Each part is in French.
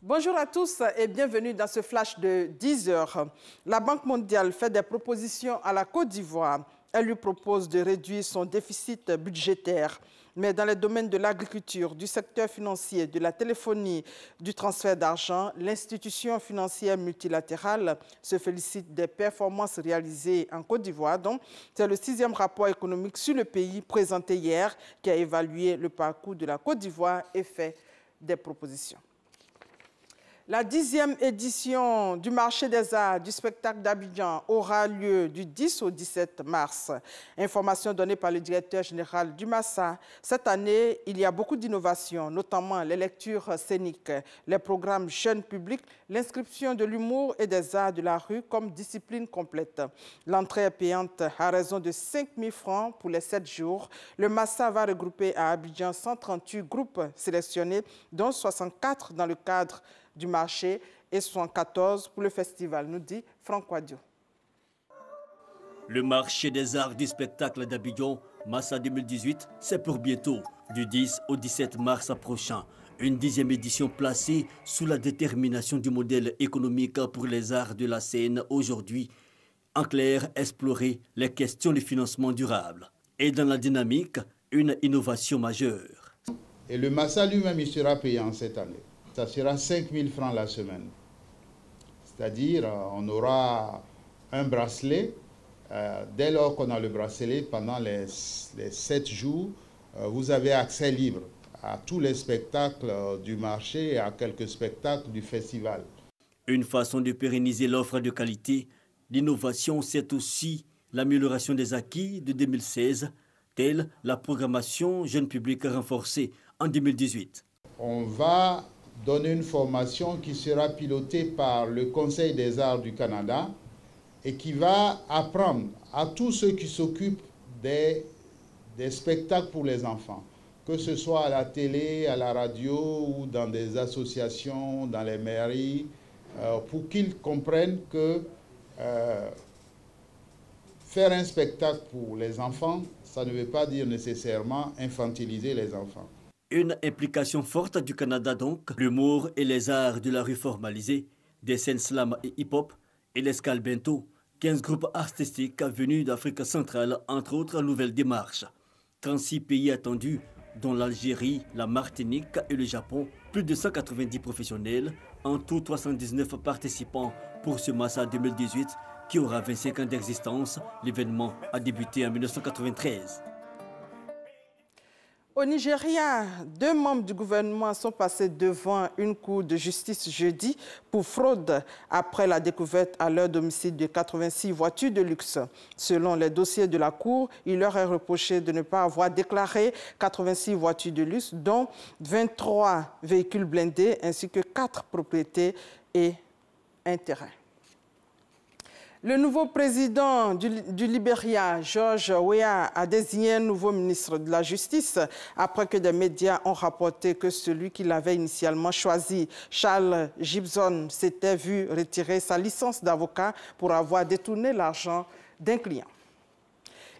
Bonjour à tous et bienvenue dans ce flash de 10 heures. La Banque mondiale fait des propositions à la Côte d'Ivoire. Elle lui propose de réduire son déficit budgétaire. Mais dans les domaines de l'agriculture, du secteur financier, de la téléphonie, du transfert d'argent, l'institution financière multilatérale se félicite des performances réalisées en Côte d'Ivoire. Donc, c'est le 6e rapport économique sur le pays présenté hier qui a évalué le parcours de la Côte d'Ivoire et fait des propositions. La 10e édition du marché des arts du spectacle d'Abidjan aura lieu du 10 au 17 mars. Information donnée par le directeur général du Massa. Cette année, il y a beaucoup d'innovations, notamment les lectures scéniques, les programmes jeunes publics, l'inscription de l'humour et des arts de la rue comme discipline complète. L'entrée est payante à raison de 5 000 francs pour les 7 jours. Le Massa va regrouper à Abidjan 138 groupes sélectionnés, dont 64 dans le cadre du marché et 74 pour le festival, nous dit Franck Wadio. Le marché des arts du spectacle d'Abidjan, Massa 2018, c'est pour bientôt, du 10 au 17 mars prochain. Une 10e édition placée sous la détermination du modèle économique pour les arts de la scène aujourd'hui. En clair, explorer les questions de financement durable. Et dans la dynamique, une innovation majeure. Et le Massa lui-même, il sera payant cette année. Ça sera 5 000 francs la semaine. C'est-à-dire, on aura un bracelet. Dès lors qu'on a le bracelet, pendant les 7 jours, vous avez accès libre à tous les spectacles du marché et à quelques spectacles du festival. Une façon de pérenniser l'offre de qualité. L'innovation, c'est aussi l'amélioration des acquis de 2016, telle la programmation jeune public renforcée en 2018. On va donner une formation qui sera pilotée par le Conseil des arts du Canada et qui va apprendre à tous ceux qui s'occupent des spectacles pour les enfants, que ce soit à la télé, à la radio ou dans des associations, dans les mairies, pour qu'ils comprennent que faire un spectacle pour les enfants, ça ne veut pas dire nécessairement infantiliser les enfants. Une implication forte du Canada donc, l'humour et les arts de la rue formalisés, des scènes slam et hip-hop et l'escale bento, 15 groupes artistiques venus d'Afrique centrale, entre autres nouvelles démarches. 36 pays attendus, dont l'Algérie, la Martinique et le Japon, plus de 190 professionnels, en tout 319 participants pour ce Massa 2018 qui aura 25 ans d'existence. L'événement a débuté en 1993. Au Nigeria, 2 membres du gouvernement sont passés devant une cour de justice jeudi pour fraude après la découverte à leur domicile de 86 voitures de luxe. Selon les dossiers de la cour, il leur est reproché de ne pas avoir déclaré 86 voitures de luxe, dont 23 véhicules blindés ainsi que 4 propriétés et un terrain. Le nouveau président du Libéria, George Weah, a désigné un nouveau ministre de la Justice après que des médias ont rapporté que celui qu'il avait initialement choisi, Charles Gibson, s'était vu retirer sa licence d'avocat pour avoir détourné l'argent d'un client.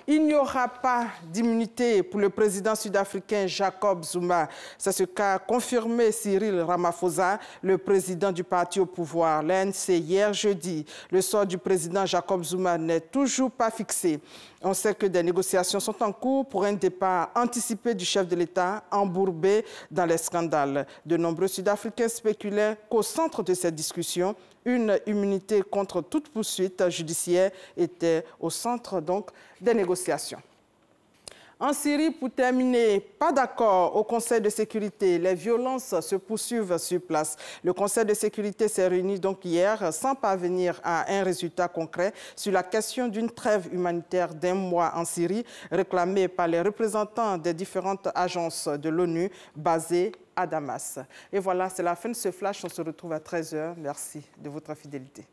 Il n'y aura pas d'immunité pour le président sud-africain Jacob Zuma. C'est ce qu'a confirmé Cyril Ramaphosa, le président du parti au pouvoir, l'ANC, hier jeudi. Le sort du président Jacob Zuma n'est toujours pas fixé. On sait que des négociations sont en cours pour un départ anticipé du chef de l'État embourbé dans les scandales. De nombreux Sud-Africains spéculaient qu'au centre de cette discussion, une immunité contre toute poursuite judiciaire était au centre donc des négociations. En Syrie, pour terminer, pas d'accord au Conseil de sécurité. Les violences se poursuivent sur place. Le Conseil de sécurité s'est réuni donc hier sans parvenir à un résultat concret sur la question d'une trêve humanitaire d'1 mois en Syrie, réclamée par les représentants des différentes agences de l'ONU basées à Damas. Et voilà, c'est la fin de ce flash. On se retrouve à 13 h. Merci de votre fidélité.